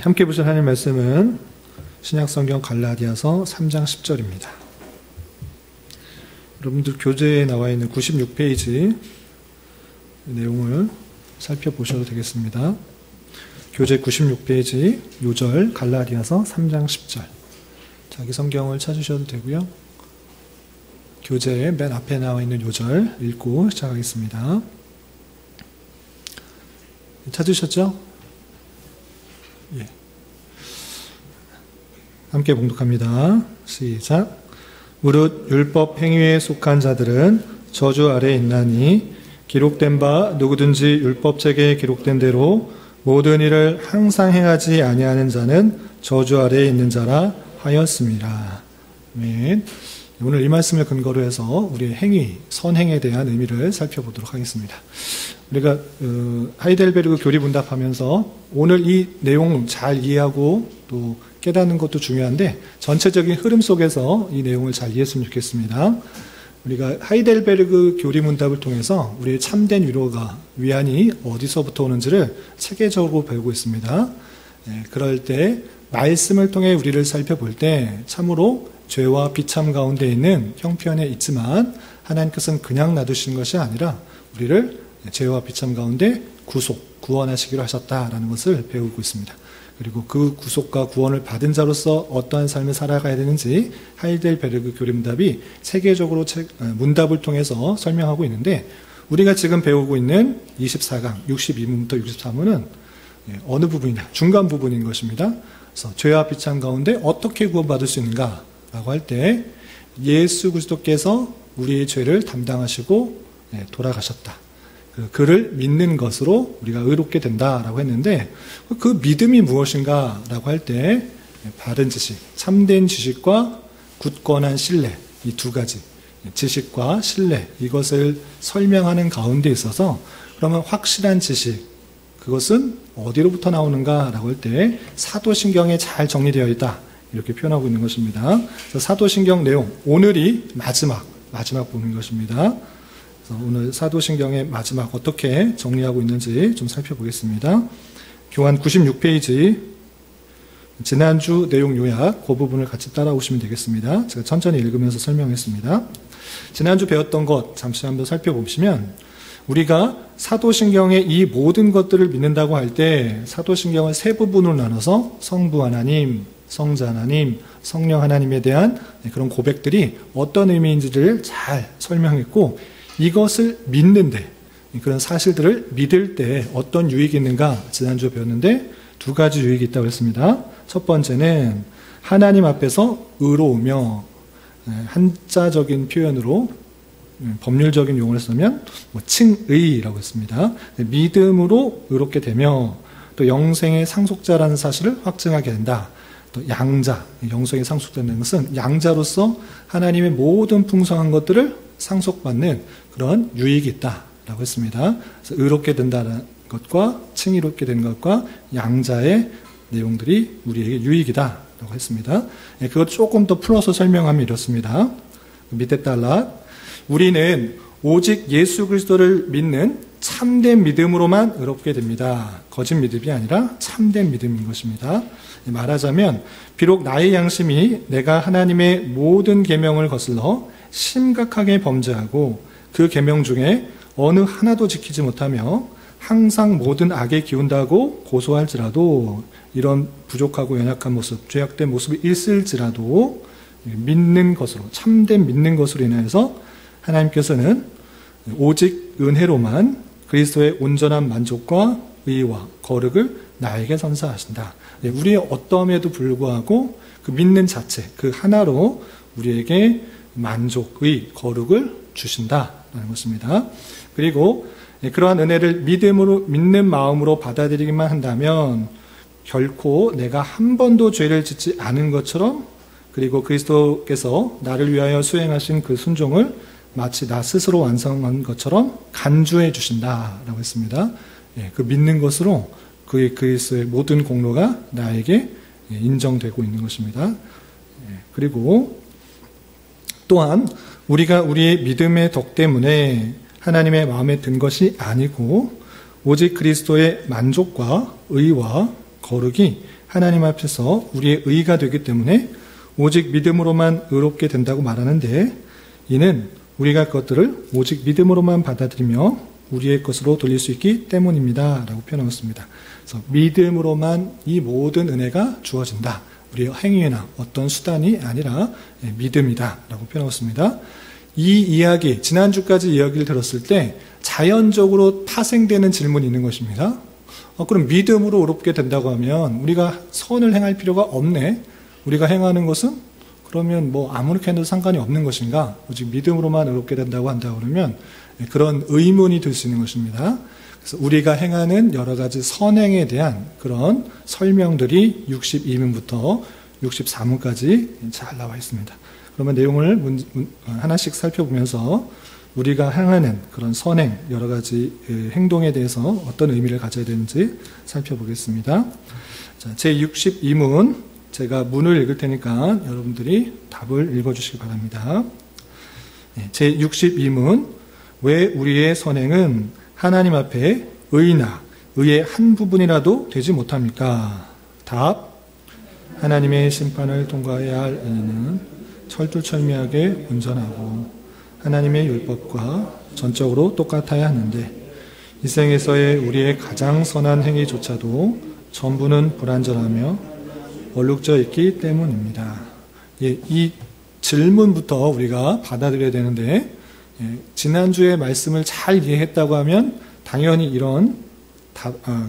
함께 보실 하나님 말씀은 신약성경 갈라디아서 3장 10절입니다. 여러분들 교재에 나와 있는 96페이지 내용을 살펴보셔도 되겠습니다. 교재 96페이지 요절 갈라디아서 3장 10절 자기 성경을 찾으셔도 되고요. 교재에 맨 앞에 나와 있는 요절 읽고 시작하겠습니다. 찾으셨죠? 예. 함께 봉독합니다. 시작. 무릇 율법 행위에 속한 자들은 저주 아래에 있나니 기록된 바 누구든지 율법책에 기록된 대로 모든 일을 항상 행하지 아니하는 자는 저주 아래에 있는 자라 하였습니다. 아멘. 오늘 이 말씀을 근거로 해서 우리의 행위, 선행에 대한 의미를 살펴보도록 하겠습니다. 우리가 하이델베르그 교리문답하면서 오늘 이 내용 잘 이해하고 또 깨닫는 것도 중요한데 전체적인 흐름 속에서 이 내용을 잘 이해했으면 좋겠습니다. 우리가 하이델베르그 교리문답을 통해서 우리의 참된 위로가, 위안이 어디서부터 오는지를 체계적으로 배우고 있습니다. 그럴 때 말씀을 통해 우리를 살펴볼 때 참으로 죄와 비참 가운데 있는 형편에 있지만 하나님께서는 그냥 놔두시는 것이 아니라 우리를 죄와 비참 가운데 구원하시기로 하셨다라는 것을 배우고 있습니다. 그리고 그 구속과 구원을 받은 자로서 어떠한 삶을 살아가야 되는지 하이델베르그 교리문답이 세계적으로 문답을 통해서 설명하고 있는데 우리가 지금 배우고 있는 24강 62문부터 63문은 어느 부분이냐? 중간 부분인 것입니다. 그래서 죄와 비참 가운데 어떻게 구원받을 수 있는가? 라고 할 때 예수 그리스도께서 우리의 죄를 담당하시고 돌아가셨다. 그를 믿는 것으로 우리가 의롭게 된다라고 했는데 그 믿음이 무엇인가 라고 할 때 바른 지식, 참된 지식과 굳건한 신뢰 이 두 가지 지식과 신뢰 이것을 설명하는 가운데 있어서 그러면 확실한 지식 그것은 어디로부터 나오는가 라고 할 때 사도신경에 잘 정리되어 있다 이렇게 표현하고 있는 것입니다. 그래서 사도신경 내용 오늘이 마지막 부분인 것입니다. 그래서 오늘 사도신경의 마지막 어떻게 정리하고 있는지 좀 살펴보겠습니다. 교환 96페이지 지난주 내용 요약 그 부분을 같이 따라오시면 되겠습니다. 제가 천천히 읽으면서 설명했습니다. 지난주 배웠던 것 잠시 한번 살펴보시면 우리가 사도신경의 이 모든 것들을 믿는다고 할 때 사도신경을 세 부분으로 나눠서 성부 하나님, 성자 하나님, 성령 하나님에 대한 그런 고백들이 어떤 의미인지를 잘 설명했고 이것을 믿는데 그런 사실들을 믿을 때 어떤 유익이 있는가 지난주에 배웠는데 두 가지 유익이 있다고 했습니다. 첫 번째는 하나님 앞에서 의로우며 한자적인 표현으로 법률적인 용어를 쓰면 칭의라고 했습니다. 믿음으로 의롭게 되며 또 영생의 상속자라는 사실을 확증하게 된다. 또 양자, 영생의 상속자라는 것은 양자로서 하나님의 모든 풍성한 것들을 상속받는 그런 유익이 있다라고 했습니다. 그래서 의롭게 된다는 것과 칭의롭게 되는 것과 양자의 내용들이 우리에게 유익이다라고 했습니다. 그것 조금 더 풀어서 설명하면 이렇습니다. 밑에 따라 우리는 오직 예수 그리스도를 믿는 참된 믿음으로만 의롭게 됩니다. 거짓 믿음이 아니라 참된 믿음인 것입니다. 말하자면 비록 나의 양심이 내가 하나님의 모든 계명을 거슬러 심각하게 범죄하고 그 계명 중에 어느 하나도 지키지 못하며 항상 모든 악에 기운다고 고소할지라도 이런 부족하고 연약한 모습, 죄악된 모습이 있을지라도 믿는 것으로 참된 믿는 것으로 인해서 하나님께서는 오직 은혜로만 그리스도의 온전한 만족과 의와 거룩을 나에게 선사하신다. 우리의 어떠함에도 불구하고 그 믿는 자체, 그 하나로 우리에게 만족의 거룩을 주신다라는 것입니다. 그리고 그러한 은혜를 믿는 마음으로 받아들이기만 한다면 결코 내가 한 번도 죄를 짓지 않은 것처럼 그리고 그리스도께서 나를 위하여 수행하신 그 순종을 마치 나 스스로 완성한 것처럼 간주해 주신다라고 했습니다. 그 믿는 것으로 그리스도의 모든 공로가 나에게 인정되고 있는 것입니다. 그리고 또한 우리가 우리의 믿음의 덕 때문에 하나님의 마음에 든 것이 아니고 오직 그리스도의 만족과 의와 거룩이 하나님 앞에서 우리의 의가 되기 때문에 오직 믿음으로만 의롭게 된다고 말하는데, 이는 우리가 그것들을 오직 믿음으로만 받아들이며 우리의 것으로 돌릴 수 있기 때문입니다 라고 표현하고 있습니다. 그래서 믿음으로만 이 모든 은혜가 주어진다. 우리의 행위나 어떤 수단이 아니라 믿음이다 라고 표현하고 있습니다. 이 이야기, 지난주까지 이야기를 들었을 때 자연적으로 파생되는 질문이 있는 것입니다. 그럼 믿음으로 의롭게 된다고 하면 우리가 선을 행할 필요가 없네. 우리가 행하는 것은 그러면 뭐 아무렇게 해도 상관이 없는 것인가? 오직 믿음으로만 의롭게 된다고 한다고 그러면 그런 의문이 들 수 있는 것입니다. 그래서 우리가 행하는 여러 가지 선행에 대한 그런 설명들이 62문부터 64문까지 잘 나와 있습니다. 그러면 내용을 하나씩 살펴보면서 우리가 행하는 그런 선행, 여러 가지 행동에 대해서 어떤 의미를 가져야 되는지 살펴보겠습니다. 자, 제62문, 제가 문을 읽을 테니까 여러분들이 답을 읽어주시기 바랍니다. 제62문, 왜 우리의 선행은 하나님 앞에 의나 의의 한 부분이라도 되지 못합니까? 답, 하나님의 심판을 통과해야 할 의는 철두철미하게 온전하고 하나님의 율법과 전적으로 똑같아야 하는데, 이 생에서의 우리의 가장 선한 행위조차도 전부는 불완전하며 얼룩져 있기 때문입니다. 이 질문부터 우리가 받아들여야 되는데, 지난주의 말씀을 잘 이해했다고 하면 당연히 이런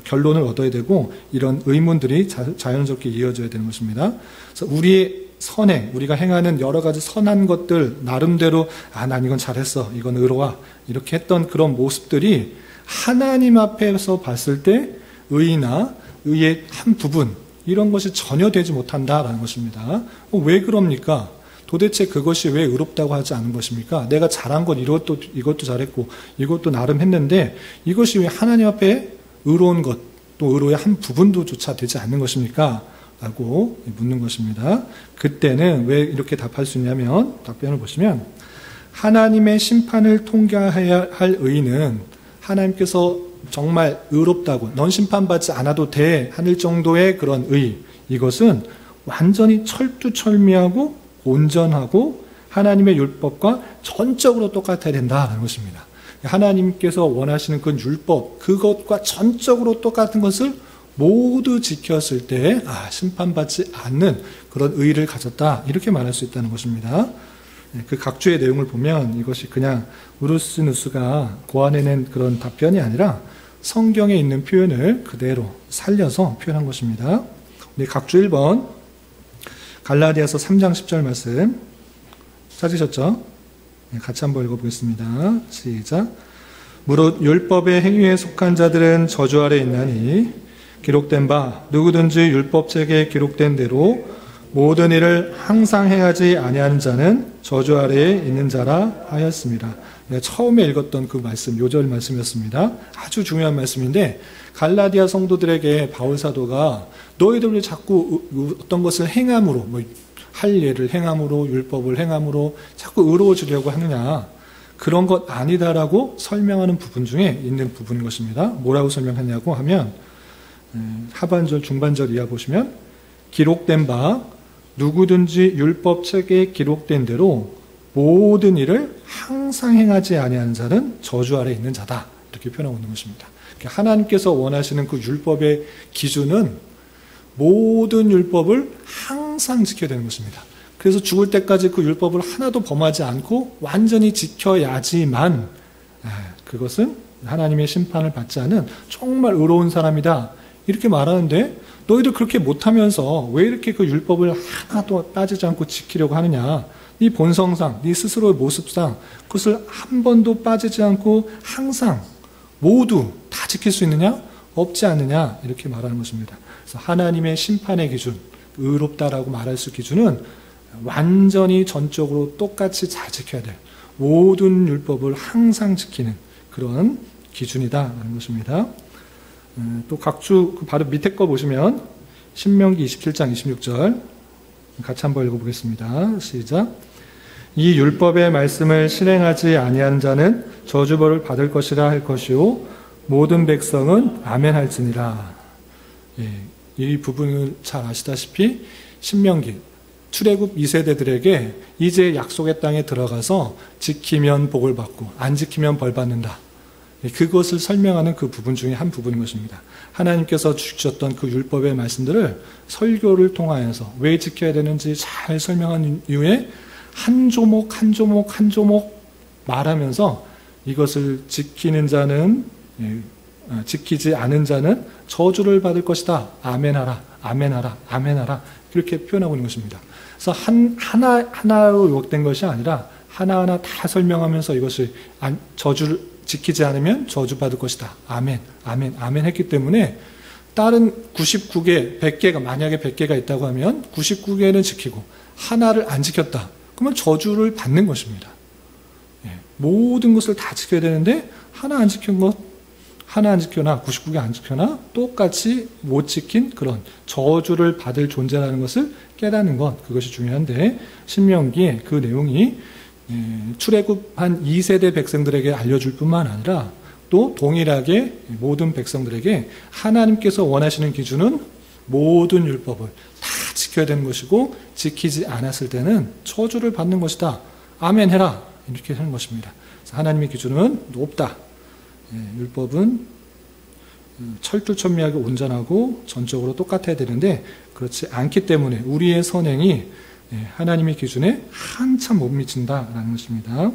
결론을 얻어야 되고 이런 의문들이 자연스럽게 이어져야 되는 것입니다. 그래서 우리의 선행, 우리가 행하는 여러 가지 선한 것들, 나름대로 난 이건 잘했어, 이건 의로워, 이렇게 했던 그런 모습들이 하나님 앞에서 봤을 때 의나 의의 한 부분, 이런 것이 전혀 되지 못한다라는 것입니다. 왜 그럽니까? 도대체 그것이 왜 의롭다고 하지 않은 것입니까? 내가 잘한 것 이것도 잘했고 이것도 나름 했는데 이것이 왜 하나님 앞에 의로운 것, 또 의로의 한 부분도 조차 되지 않는 것입니까? 라고 묻는 것입니다. 그때는 왜 이렇게 답할 수 있냐면, 답변을 보시면 하나님의 심판을 통과해야 할 의는 하나님께서 정말 의롭다고 넌 심판받지 않아도 돼 하늘 정도의 그런 의, 이것은 완전히 철두철미하고 온전하고 하나님의 율법과 전적으로 똑같아야 된다는 것입니다. 하나님께서 원하시는 그 율법, 그것과 전적으로 똑같은 것을 모두 지켰을 때 심판받지 않는 그런 의의를 가졌다, 이렇게 말할 수 있다는 것입니다. 그 각주의 내용을 보면 이것이 그냥 우루스 누스가 고안해낸 그런 답변이 아니라 성경에 있는 표현을 그대로 살려서 표현한 것입니다. 각주 1번 갈라디아서 3장 10절 말씀 찾으셨죠? 같이 한번 읽어보겠습니다. 시작. 무릇 율법의 행위에 속한 자들은 저주 아래 있나니 기록된 바 누구든지 율법책에 기록된 대로 모든 일을 항상 행하지 아니하는 자는 저주 아래에 있는 자라 하였습니다. 처음에 읽었던 그 말씀, 요절 말씀이었습니다. 아주 중요한 말씀인데 갈라디아 성도들에게 바울 사도가 너희들 왜 자꾸 어떤 것을 행함으로, 할 예를 행함으로, 율법을 행함으로 자꾸 의로워지려고 하느냐, 그런 것 아니다라고 설명하는 부분 중에 있는 부분인 것입니다. 뭐라고 설명하냐고 하면 하반절 중반절 이하 보시면 기록된 바 누구든지 율법책에 기록된 대로 모든 일을 항상 행하지 아니하는 자는 저주 아래 있는 자다, 이렇게 표현하고 있는 것입니다. 하나님께서 원하시는 그 율법의 기준은 모든 율법을 항상 지켜야 되는 것입니다. 그래서 죽을 때까지 그 율법을 하나도 범하지 않고 완전히 지켜야지만 그것은 하나님의 심판을 받지 않은 정말 의로운 사람이다, 이렇게 말하는데 너희들 그렇게 못하면서 왜 이렇게 그 율법을 하나도 빠지지 않고 지키려고 하느냐, 네 본성상, 네 스스로의 모습상 그것을 한 번도 빠지지 않고 항상 모두 다 지킬 수 있느냐? 없지 않느냐, 이렇게 말하는 것입니다. 그래서 하나님의 심판의 기준, 의롭다라고 말할 수 기준은 완전히 전적으로 똑같이 잘 지켜야 될, 모든 율법을 항상 지키는 그런 기준이다라는 것입니다. 또 각주 바로 밑에 거 보시면 신명기 27장 26절 같이 한번 읽어보겠습니다. 시작. 이 율법의 말씀을 실행하지 아니한 자는 저주벌을 받을 것이라 할 것이요 모든 백성은 아멘 할지니라. 이 부분을 잘 아시다시피 신명기 출애굽 2세대들에게 이제 약속의 땅에 들어가서 지키면 복을 받고 안 지키면 벌 받는다. 그것을 설명하는 그 부분 중에 한 부분인 것입니다. 하나님께서 주셨던 그 율법의 말씀들을 설교를 통하여서 왜 지켜야 되는지 잘 설명한 이후에 한 조목 한 조목 한 조목 말하면서 이것을 지키는 자는 지키지 않은 자는 저주를 받을 것이다. 아멘하라, 아멘하라, 아멘하라. 그렇게 표현하고 있는 것입니다. 그래서 하나로 요약된 것이 아니라 하나하나 다 설명하면서 이것을 저주를 지키지 않으면 저주받을 것이다. 아멘, 아멘, 아멘 했기 때문에 다른 99개, 100개가 만약에 100개가 있다고 하면 99개는 지키고 하나를 안 지켰다. 그러면 저주를 받는 것입니다. 모든 것을 다 지켜야 되는데 하나 안 지킨 것, 하나 안 지켜나 99개 안 지켜나 똑같이 못 지킨 그런 저주를 받을 존재라는 것을 깨닫는 것, 그것이 중요한데 신명기에 그 내용이 출애굽한 2세대 백성들에게 알려줄 뿐만 아니라 또 동일하게 모든 백성들에게 하나님께서 원하시는 기준은 모든 율법을 다 지켜야 되는 것이고 지키지 않았을 때는 저주를 받는 것이다. 아멘 해라. 이렇게 하는 것입니다. 하나님의 기준은 높다. 율법은 철두철미하게 온전하고 전적으로 똑같아야 되는데 그렇지 않기 때문에 우리의 선행이 하나님의 기준에 한참 못 미친다라는 것입니다.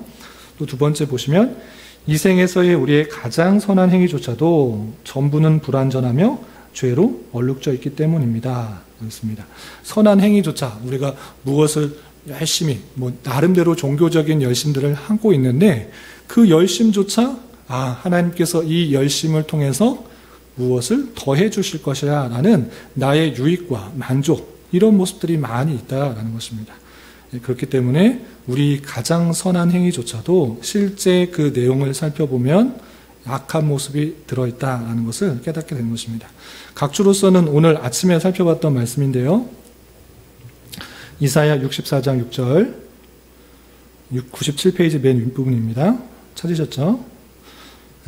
또 두 번째 보시면 이 생에서의 우리의 가장 선한 행위조차도 전부는 불완전하며 죄로 얼룩져 있기 때문입니다. 그렇습니다. 선한 행위조차 우리가 무엇을 열심히 나름대로 종교적인 열심들을 하고 있는데 그 열심조차 하나님께서 이 열심을 통해서 무엇을 더해 주실 것이야 라는 나의 유익과 만족 이런 모습들이 많이 있다라는 것입니다. 그렇기 때문에 우리 가장 선한 행위조차도 실제 그 내용을 살펴보면 악한 모습이 들어있다라는 것을 깨닫게 되는 것입니다. 각주로서는 오늘 아침에 살펴봤던 말씀인데요. 이사야 64장 6절 97페이지 맨 윗부분입니다. 찾으셨죠?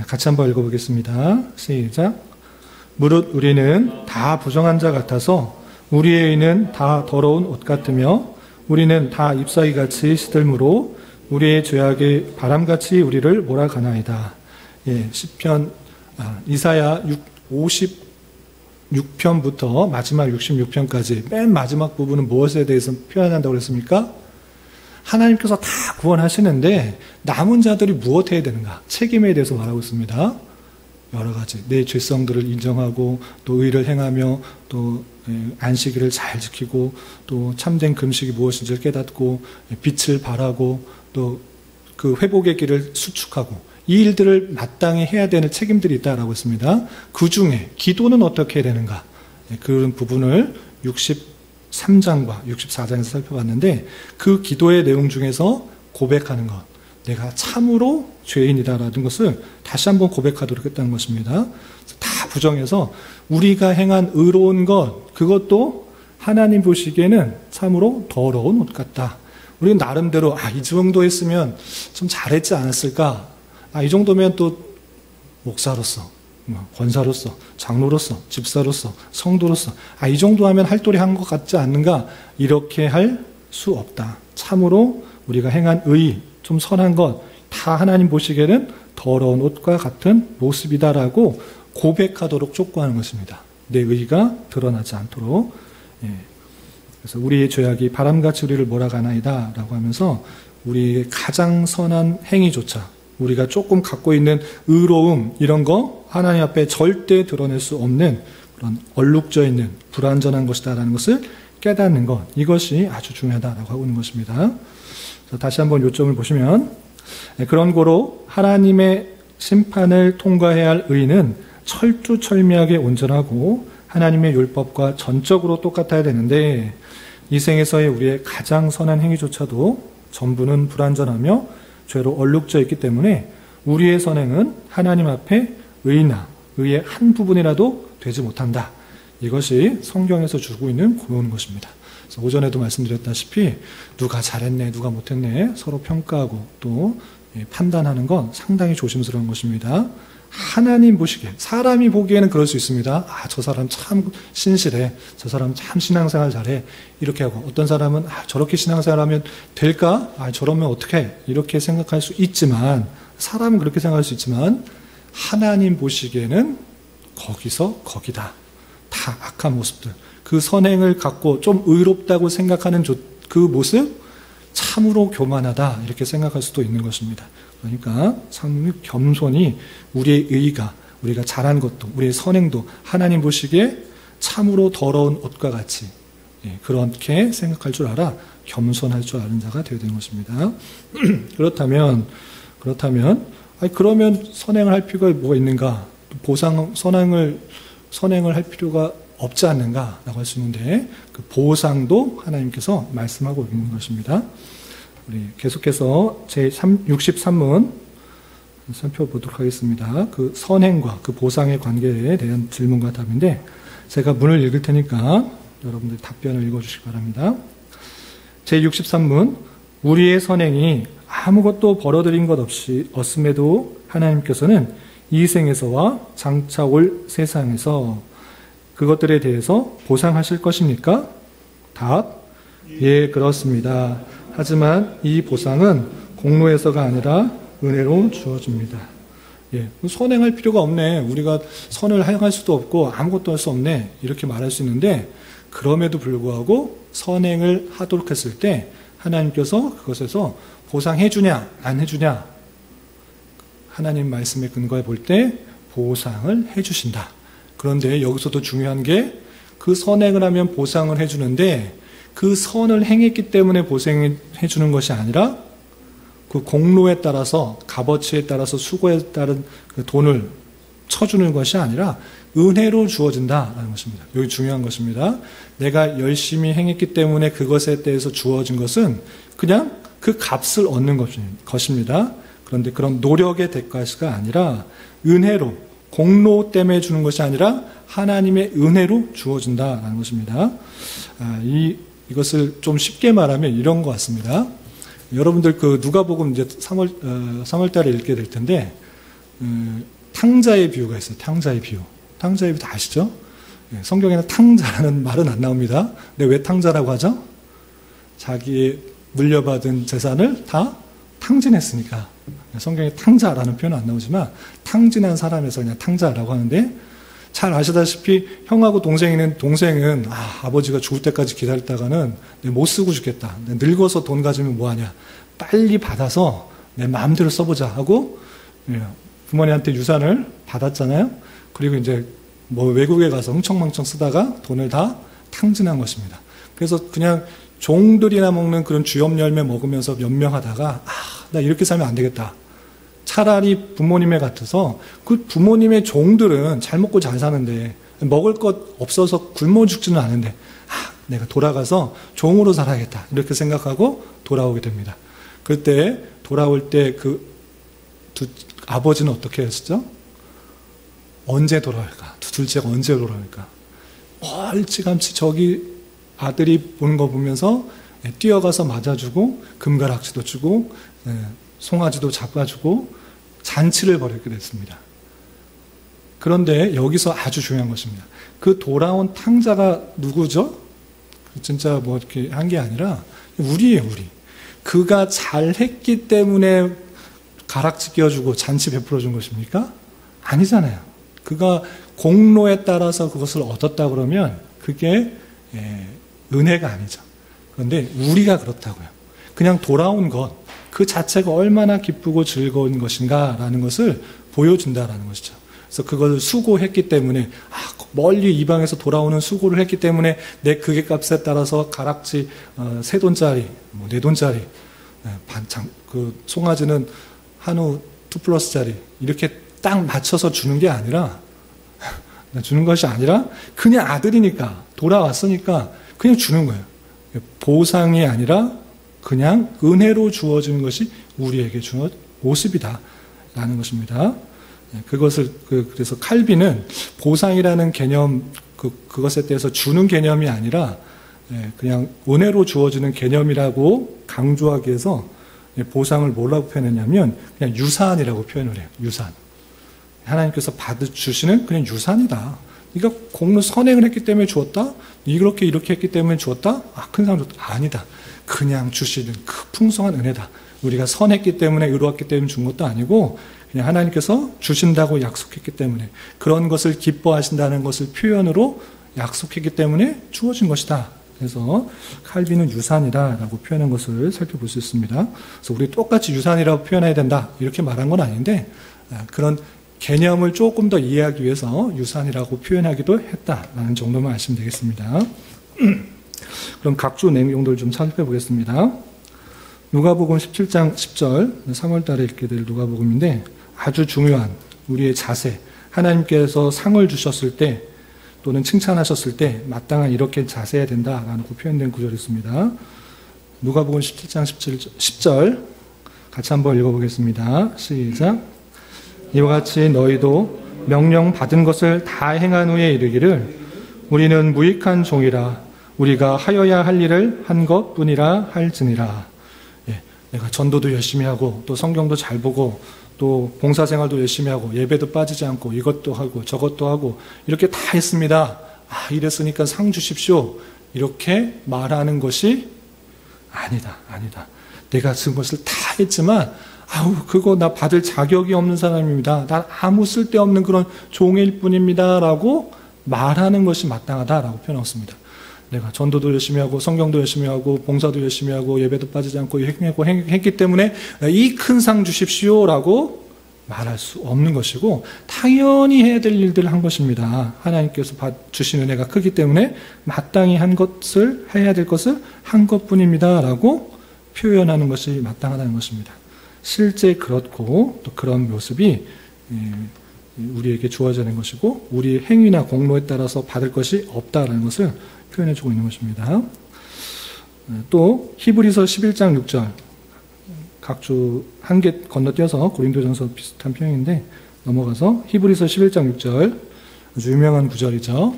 같이 한번 읽어보겠습니다. 시작. 무릇 우리는 다 부정한 자 같아서 우리의 의는 다 더러운 옷 같으며 우리는 다 잎사귀같이 시들므로 우리의 죄악이 바람같이 우리를 몰아가나이다. 시편 이사야 56편부터 마지막 66편까지 맨 마지막 부분은 무엇에 대해서 표현한다고 그랬습니까? 하나님께서 다 구원하시는데 남은 자들이 무엇 해야 되는가? 책임에 대해서 말하고 있습니다. 여러 가지 내 죄성들을 인정하고 또 의를 행하며 또 안식일을 잘 지키고 또 참된 금식이 무엇인지를 깨닫고 빛을 발하고 또 그 회복의 길을 수축하고 이 일들을 마땅히 해야 되는 책임들이 있다라고 했습니다. 그 중에 기도는 어떻게 해야 되는가? 그런 부분을 63장과 64장에서 살펴봤는데 그 기도의 내용 중에서 고백하는 것, 내가 참으로 죄인이다라는 것을 다시 한번 고백하도록 했다는 것입니다. 다 부정해서 우리가 행한 의로운 것, 그것도 하나님 보시기에는 참으로 더러운 옷 같다. 우리는 나름대로 이 정도 했으면 좀 잘했지 않았을까? 이 정도면 또 목사로서, 권사로서, 장로로서, 집사로서, 성도로서 이 정도 하면 할도리 한 것 같지 않는가? 이렇게 할 수 없다. 참으로 우리가 행한 의, 좀 선한 것 다 하나님 보시기에는 더러운 옷과 같은 모습이다라고 고백하도록 촉구하는 것입니다. 내 의가 드러나지 않도록. 그래서 우리의 죄악이 바람같이 우리를 몰아가나이다 라고 하면서 우리의 가장 선한 행위조차 우리가 조금 갖고 있는 의로움 이런 거 하나님 앞에 절대 드러낼 수 없는 그런 얼룩져 있는 불완전한 것이다라는 것을 깨닫는 것, 이것이 아주 중요하다라고 하고 있는 것입니다. 다시 한번 요점을 보시면 그런 고로 하나님의 심판을 통과해야 할 의는 철두철미하게 온전하고 하나님의 율법과 전적으로 똑같아야 되는데 이 생에서의 우리의 가장 선한 행위조차도 전부는 불완전하며 죄로 얼룩져 있기 때문에 우리의 선행은 하나님 앞에 의나 의의 한 부분이라도 되지 못한다. 이것이 성경에서 주고 있는 그런 것입니다. 그래서 오전에도 말씀드렸다시피 누가 잘했네, 누가 못했네 서로 평가하고 또 판단하는 건 상당히 조심스러운 것입니다. 하나님 보시기에, 사람이 보기에는 그럴 수 있습니다. 아, 저 사람 참 신실해. 저 사람 참 신앙생활 잘해. 이렇게 하고, 어떤 사람은 아, 저렇게 신앙생활 하면 될까? 아, 저러면 어떡해? 이렇게 생각할 수 있지만, 사람은 그렇게 생각할 수 있지만, 하나님 보시기에는 거기서 거기다. 다 악한 모습들. 그 선행을 갖고 좀 의롭다고 생각하는 그 모습, 참으로 교만하다. 이렇게 생각할 수도 있는 것입니다. 그러니까 참 겸손히 우리의 의가, 우리가 잘한 것도, 우리의 선행도 하나님 보시기에 참으로 더러운 옷과 같이 그렇게 생각할 줄 알아 겸손할 줄 아는 자가 되어야 되는 것입니다. 그러면 선행을 할 필요가 뭐가 있는가? 선행을 할 필요가 없지 않는가라고 할 수 있는데 그 보상도 하나님께서 말씀하고 있는 것입니다. 우리 계속해서 제63문 살펴보도록 하겠습니다. 그 선행과 그 보상의 관계에 대한 질문과 답인데 제가 문을 읽을 테니까 여러분들 답변을 읽어주시기 바랍니다. 제63문 우리의 선행이 아무것도 벌어들인 것 없이 없음에도 하나님께서는 이 생에서와 장차 올 세상에서 그것들에 대해서 보상하실 것입니까? 답, 예, 그렇습니다. 하지만 이 보상은 공로에서가 아니라 은혜로 주어집니다. 예, 선행할 필요가 없네. 우리가 선을 행할 수도 없고 아무것도 할 수 없네. 이렇게 말할 수 있는데 그럼에도 불구하고 선행을 하도록 했을 때 하나님께서 그것에서 보상해 주냐 안 해주냐 하나님 말씀에 근거해 볼 때 보상을 해 주신다. 그런데 여기서도 중요한 게 그 선행을 하면 보상을 해주는데 그 선을 행했기 때문에 보상해 주는 것이 아니라 그 공로에 따라서 값어치에 따라서 수고에 따른 그 돈을 쳐주는 것이 아니라 은혜로 주어진다라는 것입니다. 여기 중요한 것입니다. 내가 열심히 행했기 때문에 그것에 대해서 주어진 것은 그냥 그 값을 얻는 것입니다. 그런데 그런 노력의 대가가 아니라 은혜로 공로 때문에 주는 것이 아니라 하나님의 은혜로 주어진다라는 것입니다. 이것을 좀 쉽게 말하면 이런 것 같습니다. 여러분들 그 누가복음 이제 3월 달에 읽게 될 텐데 탕자의 비유가 있어요. 탕자의 비유. 탕자의 비유 다 아시죠? 성경에는 탕자라는 말은 안 나옵니다. 근데 왜 탕자라고 하죠? 자기의 물려받은 재산을 다 탕진했으니까. 성경에 탕자라는 표현은 안 나오지만 탕진한 사람에서 그냥 탕자라고 하는데 잘 아시다시피 형하고 동생은 아버지가 죽을 때까지 기다렸다가는 못 쓰고 죽겠다. 늙어서 돈 가지면 뭐하냐. 빨리 받아서 내 마음대로 써보자 하고 부모님한테 유산을 받았잖아요. 그리고 이제 뭐 외국에 가서 흥청망청 쓰다가 돈을 다 탕진한 것입니다. 그래서 그냥 종들이나 먹는 그런 주엽 열매 먹으면서 연명하다가 나 이렇게 살면 안 되겠다. 차라리 부모님에 같아서 그 부모님의 종들은 잘 먹고 잘 사는데 먹을 것 없어서 굶어 죽지는 않은데 내가 돌아가서 종으로 살아야겠다. 이렇게 생각하고 돌아오게 됩니다. 그때 돌아올 때 아버지는 어떻게 했었죠? 언제 돌아올까? 둘째가 언제 돌아올까? 멀찌감치 저기 아들이 보는 거 보면서 뛰어가서 맞아주고 금가락지도 주고 송아지도 잡아주고 잔치를 벌이게 됐습니다. 그런데 여기서 아주 중요한 것입니다. 그 돌아온 탕자가 누구죠? 진짜 뭐 이렇게 한 게 아니라 우리예요, 우리. 그가 잘했기 때문에 가락지 끼워주고 잔치 베풀어 준 것입니까? 아니잖아요. 그가 공로에 따라서 그것을 얻었다 그러면 그게 은혜가 아니죠. 그런데 우리가 그렇다고요. 그냥 돌아온 것, 그 자체가 얼마나 기쁘고 즐거운 것인가라는 것을 보여준다라는 것이죠. 그래서 그것을 수고했기 때문에 멀리 이방에서 돌아오는 수고를 했기 때문에 내 그게 값에 따라서 가락지 3돈짜리, 4돈짜리 그 송아지는 한우 2+짜리 이렇게 딱 맞춰서 주는 게 아니라 주는 것이 아니라 그냥 아들이니까 돌아왔으니까 그냥 주는 거예요. 보상이 아니라 그냥 은혜로 주어지는 것이 우리에게 주는 모습이다라는 것입니다. 그것을 그래서 칼빈은 보상이라는 개념 그것에 대해서 주는 개념이 아니라 그냥 은혜로 주어지는 개념이라고 강조하기 위해서 보상을 뭐라고 표현했냐면 그냥 유산이라고 표현을 해요. 유산. 하나님께서 받아주시는 그냥 유산이다. 네가 공로 선행을 했기 때문에 주었다? 이렇게 했기 때문에 주었다? 큰 상 줬다. 아니다. 그냥 주시는 그 풍성한 은혜다. 우리가 선했기 때문에 의로웠기 때문에 준 것도 아니고 그냥 하나님께서 주신다고 약속했기 때문에 그런 것을 기뻐하신다는 것을 표현으로 약속했기 때문에 주어진 것이다. 그래서 칼빈은 유산이다라고 표현한 것을 살펴볼 수 있습니다. 그래서 우리 똑같이 유산이라고 표현해야 된다 이렇게 말한 건 아닌데 그런 개념을 조금 더 이해하기 위해서 유산이라고 표현하기도 했다라는 정도만 아시면 되겠습니다. 그럼 각주 내용들을 좀 살펴보겠습니다. 누가복음 17장 10절 3월달에 읽게 될 누가복음인데 아주 중요한 우리의 자세, 하나님께서 상을 주셨을 때 또는 칭찬하셨을 때 마땅한 이렇게 자세해야 된다라고 표현된 구절이 있습니다. 누가복음 17장 10절 같이 한번 읽어보겠습니다. 시작. 이와 같이 너희도 명령 받은 것을 다 행한 후에 이르기를 우리는 무익한 종이라 우리가 하여야 할 일을 한 것뿐이라 할지니라. 내가 전도도 열심히 하고 또 성경도 잘 보고 또 봉사생활도 열심히 하고 예배도 빠지지 않고 이것도 하고 저것도 하고 이렇게 다 했습니다. 이랬으니까 상 주십시오. 이렇게 말하는 것이 아니다. 내가 그것을 다 했지만 그거 나 받을 자격이 없는 사람입니다. 난 아무 쓸데없는 그런 종일 뿐입니다. 라고 말하는 것이 마땅하다라고 표현했습니다. 내가 전도도 열심히 하고 성경도 열심히 하고 봉사도 열심히 하고 예배도 빠지지 않고 했기 때문에 이 큰 상 주십시오라고 말할 수 없는 것이고 당연히 해야 될 일들을 한 것입니다. 하나님께서 주신 은혜가 크기 때문에 마땅히 한 것을 해야 될 것을 한 것뿐입니다. 라고 표현하는 것이 마땅하다는 것입니다. 실제 그렇고 또 그런 모습이 우리에게 주어지는 것이고 우리의 행위나 공로에 따라서 받을 것이 없다라는 것을 표현해주고 있는 것입니다. 또 히브리서 11장 6절 각주 한 개 건너뛰어서 고린도전서 비슷한 표현인데 넘어가서 히브리서 11장 6절 아주 유명한 구절이죠.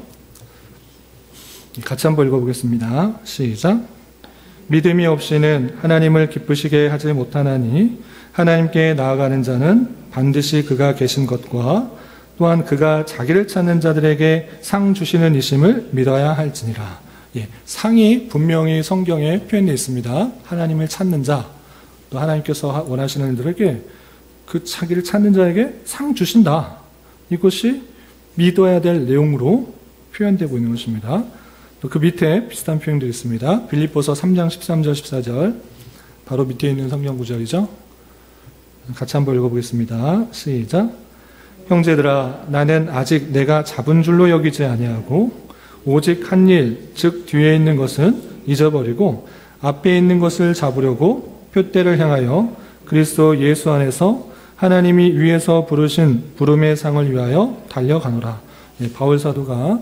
같이 한번 읽어보겠습니다. 시작. 믿음이 없이는 하나님을 기쁘시게 하지 못하나니 하나님께 나아가는 자는 반드시 그가 계신 것과 또한 그가 자기를 찾는 자들에게 상 주시는 이심을 믿어야 할지니라. 상이 분명히 성경에 표현되어 있습니다. 하나님을 찾는 자, 또 하나님께서 원하시는 이들에게 그 자기를 찾는 자에게 상 주신다. 이것이 믿어야 될 내용으로 표현되고 있는 것입니다. 또 그 밑에 비슷한 표현도 있습니다. 빌립보서 3장 13절 14절 바로 밑에 있는 성경 구절이죠. 같이 한번 읽어보겠습니다. 시작. 형제들아 나는 아직 내가 잡은 줄로 여기지 아니하고 오직 한 일 즉 뒤에 있는 것은 잊어버리고 앞에 있는 것을 잡으려고 표대를 향하여 그리스도 예수 안에서 하나님이 위에서 부르신 부름의 상을 위하여 달려가노라. 바울 사도가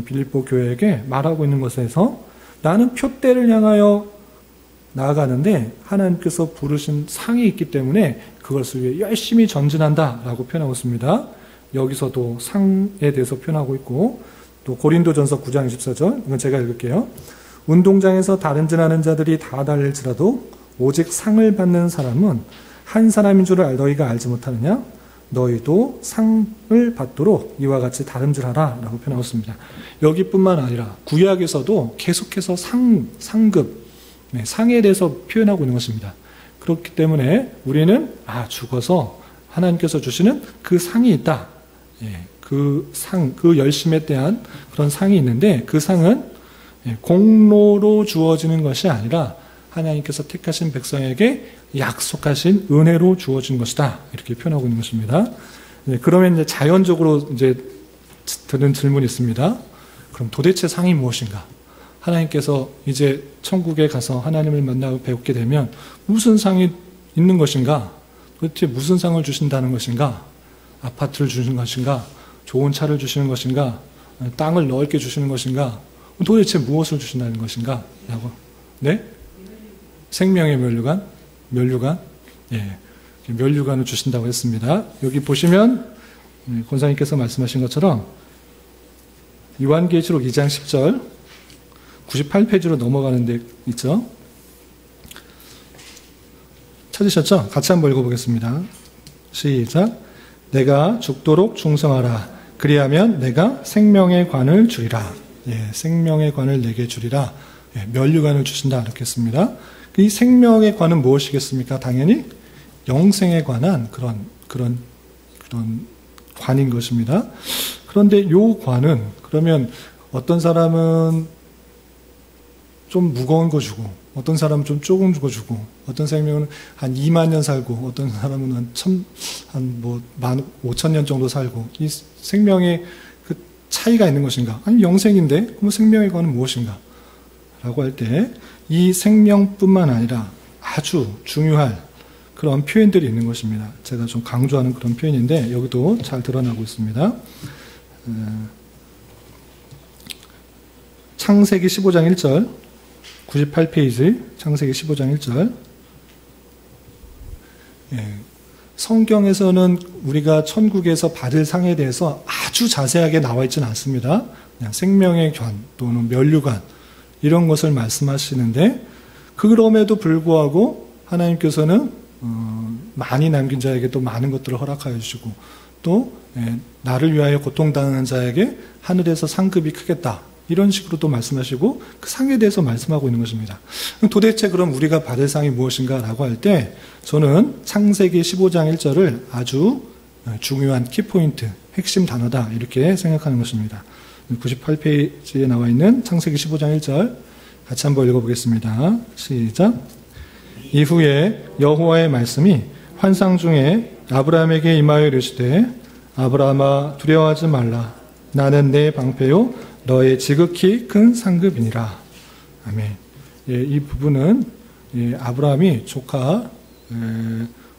빌립보 교회에게 말하고 있는 것에서 나는 표대를 향하여 나아가는데 하나님께서 부르신 상이 있기 때문에 그것을 위해 열심히 전진한다라고 표현하고 있습니다. 여기서도 상에 대해서 표현하고 있고 또 고린도전서 9장 24절 이건 제가 읽을게요. 운동장에서 다른질하는 자들이 다 달릴지라도 오직 상을 받는 사람은 한 사람인 줄을 너희가 알지 못하느냐? 너희도 상을 받도록 이와 같이 다름질하라 라고 표현하고 있습니다. 여기뿐만 아니라 구약에서도 계속해서 상급, 상에 대해서 표현하고 있는 것입니다. 그렇기 때문에 우리는 죽어서 하나님께서 주시는 그 상이 있다. 그 상, 그 열심에 대한 그런 상이 있는데 그 상은 공로로 주어지는 것이 아니라 하나님께서 택하신 백성에게 약속하신 은혜로 주어진 것이다. 이렇게 표현하고 있는 것입니다. 그러면 이제 자연적으로 이제 드는 질문이 있습니다. 그럼 도대체 상이 무엇인가? 하나님께서 이제 천국에 가서 하나님을 만나고 배우게 되면 무슨 상이 있는 것인가? 도대체 무슨 상을 주신다는 것인가? 아파트를 주시는 것인가? 좋은 차를 주시는 것인가? 땅을 넓게 주시는 것인가? 도대체 무엇을 주신다는 것인가? 라고. 네? 생명의 면류관? 면류관? 면류관을 주신다고 했습니다. 여기 보시면 권사님께서 말씀하신 것처럼 요한계시록 2장 10절 98페이지로 넘어가는 데 있죠. 찾으셨죠? 같이 한번 읽어보겠습니다. 시작. 내가 죽도록 충성하라. 그리하면 내가 생명의 관을 주리라. 예, 생명의 관을 내게 주리라. 예, 면류관을 주신다. 이렇게 했습니다. 이 생명의 관은 무엇이겠습니까? 당연히 영생에 관한 그런 관인 것입니다. 그런데 이 관은 그러면 어떤 사람은 좀 무거운 거 주고, 어떤 사람은 좀 조금 거 주고, 어떤 생명은 한 2만 년 살고, 어떤 사람은 한 15,000년 정도 살고, 이 생명의 그 차이가 있는 것인가? 아니, 영생인데, 그럼 생명의 관은 무엇인가? 라고 할 때, 이 생명뿐만 아니라 아주 중요할 그런 표현들이 있는 것입니다. 제가 좀 강조하는 그런 표현인데, 여기도 잘 드러나고 있습니다. 창세기 15장 1절, 98페이지, 창세기 15장 1절. 예, 성경에서는 우리가 천국에서 받을 상에 대해서 아주 자세하게 나와 있지는 않습니다. 그냥 생명의 관 또는 면류관 이런 것을 말씀하시는데, 그럼에도 불구하고 하나님께서는 많이 남긴 자에게 또 많은 것들을 허락하여 주시고, 또 나를 위하여 고통당하는 자에게 하늘에서 상급이 크겠다, 이런 식으로 또 말씀하시고 그 상에 대해서 말씀하고 있는 것입니다. 도대체 그럼 우리가 받을 상이 무엇인가 라고 할 때, 저는 창세기 15장 1절을 아주 중요한 키포인트, 핵심 단어다, 이렇게 생각하는 것입니다. 98페이지에 나와 있는 창세기 15장 1절 같이 한번 읽어보겠습니다. 시작. 이후에 여호와의 말씀이 환상 중에 아브라함에게 임하여 이르시되, 아브라함아 두려워하지 말라. 나는 내 방패요 너의 지극히 큰 상급이니라. 아멘. 예, 이 부분은 아브라함이 조카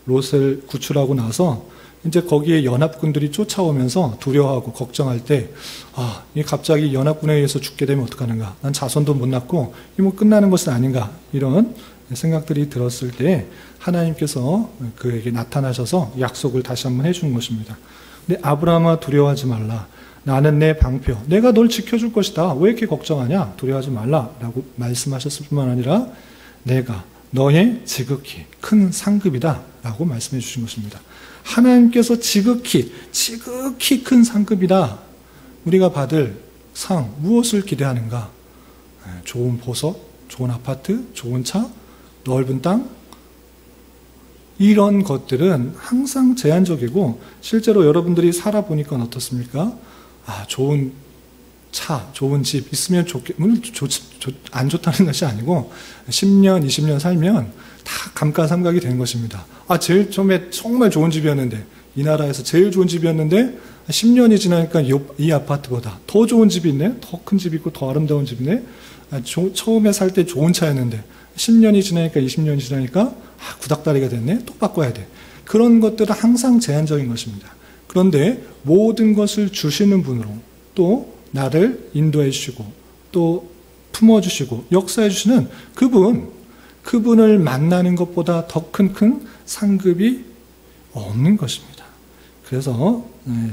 롯을 구출하고 나서 이제 거기에 연합군들이 쫓아오면서 두려워하고 걱정할 때, 이 갑자기 연합군에 의해서 죽게 되면 어떡하는가? 난 자손도 못 낳고 이 뭐 끝나는 것은 아닌가? 이런 생각들이 들었을 때 하나님께서 그에게 나타나셔서 약속을 다시 한번 해주는 것입니다. 근데 아브라함아 두려워하지 말라. 나는 내 방패, 내가 널 지켜줄 것이다. 왜 이렇게 걱정하냐? 두려워하지 말라라고 말씀하셨을 뿐만 아니라 내가 너의 지극히 큰 상급이다 라고 말씀해 주신 것입니다. 하나님께서 지극히 큰 상급이다. 우리가 받을 상, 무엇을 기대하는가? 좋은 보석, 좋은 아파트, 좋은 차, 넓은 땅, 이런 것들은 항상 제한적이고, 실제로 여러분들이 살아보니까 어떻습니까? 좋은 차, 좋은 집 있으면 물론 안 좋다는 것이 아니고 10년, 20년 살면 다 감가상각이 되는 것입니다. 제일 처음에 정말 좋은 집이었는데, 이 나라에서 제일 좋은 집이었는데 10년이 지나니까 이 아파트보다 더 좋은 집이 있네, 더 큰 집이 있고 더 아름다운 집이 있네. 처음에 살 때 좋은 차였는데 10년이 지나니까 20년이 지나니까 구닥다리가 됐네, 또 바꿔야 돼. 그런 것들은 항상 제한적인 것입니다. 그런데 모든 것을 주시는 분으로, 또 나를 인도해 주시고 또 품어주시고 역사해 주시는 그분을 만나는 것보다 더 큰 상급이 없는 것입니다. 그래서